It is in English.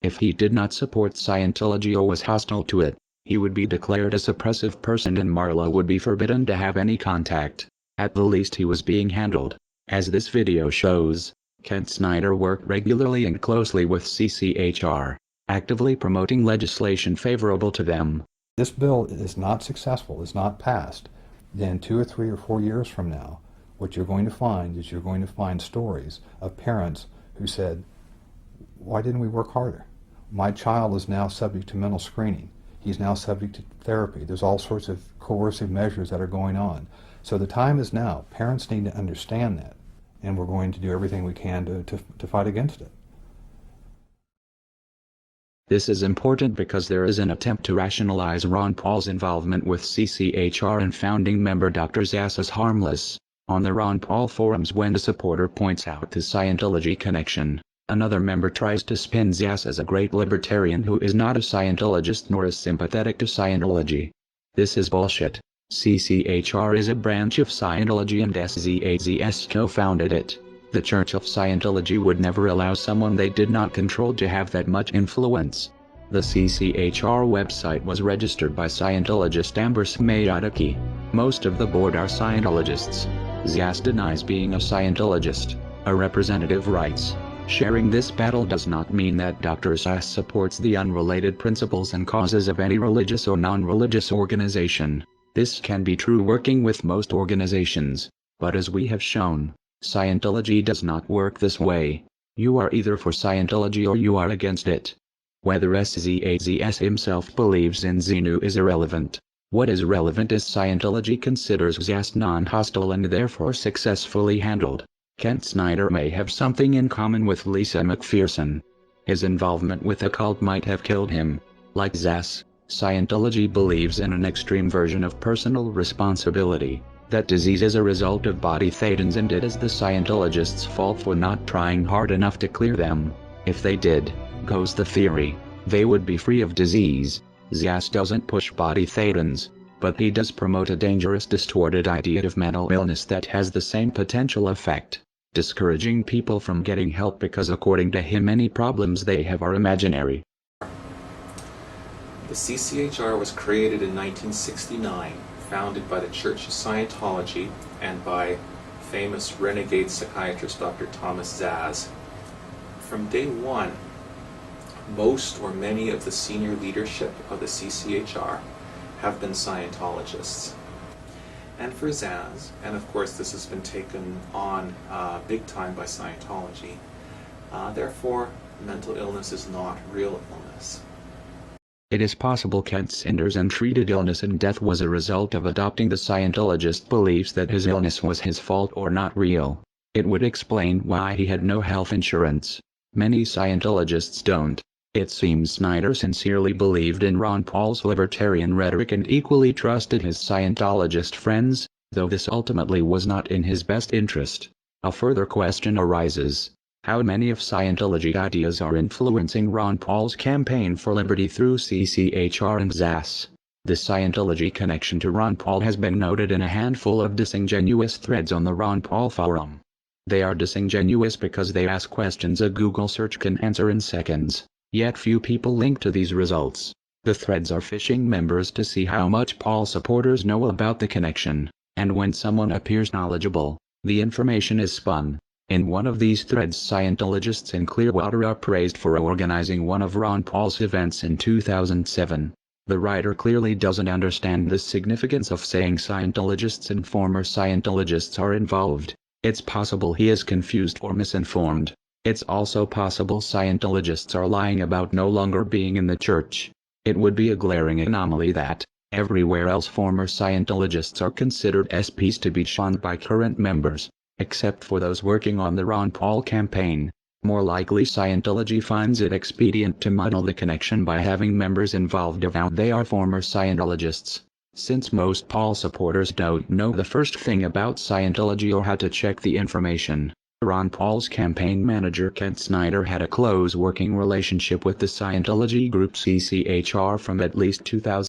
If he did not support Scientology or was hostile to it, he would be declared a suppressive person and Marla would be forbidden to have any contact. At the least he was being handled. As this video shows, Kent Snyder worked regularly and closely with CCHR, actively promoting legislation favorable to them. This bill is not successful, is not passed, then 2 or 3 or 4 years from now, what you're going to find is you're going to find stories of parents who said, why didn't we work harder? My child is now subject to mental screening. He's now subject to therapy. There's all sorts of coercive measures that are going on. So the time is now. Parents need to understand that, and we're going to do everything we can to fight against it. This is important because there is an attempt to rationalize Ron Paul's involvement with CCHR and founding member Dr. Zass as harmless. On the Ron Paul forums, when a supporter points out the Scientology connection, another member tries to spin Zass as a great libertarian who is not a Scientologist nor is sympathetic to Scientology. This is bullshit. CCHR is a branch of Scientology and SZAZS co-founded it. The Church of Scientology would never allow someone they did not control to have that much influence. The CCHR website was registered by Scientologist Amber Smayataki. Most of the board are Scientologists. Zass denies being a Scientologist. A representative writes, sharing this battle does not mean that Dr. Zass supports the unrelated principles and causes of any religious or non-religious organization. This can be true working with most organizations, but as we have shown, Scientology does not work this way. You are either for Scientology or you are against it. Whether SZAZS himself believes in Xenu is irrelevant. What is relevant is Scientology considers Zass non-hostile and therefore successfully handled. Kent Snyder may have something in common with Lisa McPherson. His involvement with the cult might have killed him. Like Zass, Scientology believes in an extreme version of personal responsibility. That disease is a result of body thetans and it is the Scientologists' fault for not trying hard enough to clear them. If they did, goes the theory, they would be free of disease. Zass doesn't push body thetans, but he does promote a dangerous distorted idea of mental illness that has the same potential effect, discouraging people from getting help because according to him any problems they have are imaginary. The CCHR was created in 1969. Founded by the Church of Scientology and by famous renegade psychiatrist Dr. Thomas Zass. From day one, most or many of the senior leadership of the CCHR have been Scientologists. And for Zass, and of course this has been taken on big time by Scientology, therefore mental illness is not real illness. It is possible Kent Snyder's untreated illness and death was a result of adopting the Scientologist beliefs that his illness was his fault or not real. It would explain why he had no health insurance. Many Scientologists don't. It seems Snyder sincerely believed in Ron Paul's libertarian rhetoric and equally trusted his Scientologist friends, though this ultimately was not in his best interest. A further question arises. How many of Scientology ideas are influencing Ron Paul's campaign for liberty through CCHR and Zass? The Scientology connection to Ron Paul has been noted in a handful of disingenuous threads on the Ron Paul forum. They are disingenuous because they ask questions a Google search can answer in seconds, yet few people link to these results. The threads are phishing members to see how much Paul supporters know about the connection, and when someone appears knowledgeable, the information is spun. In one of these threads, Scientologists in Clearwater are praised for organizing one of Ron Paul's events in 2007. The writer clearly doesn't understand the significance of saying Scientologists and former Scientologists are involved. It's possible he is confused or misinformed. It's also possible Scientologists are lying about no longer being in the church. It would be a glaring anomaly that, everywhere else former Scientologists are considered SPs to be shunned by current members, except for those working on the Ron Paul campaign. More likely Scientology finds it expedient to muddle the connection by having members involved avowed they are former Scientologists. Since most Paul supporters don't know the first thing about Scientology or how to check the information, Ron Paul's campaign manager Kent Snyder had a close working relationship with the Scientology group CCHR from at least 2000.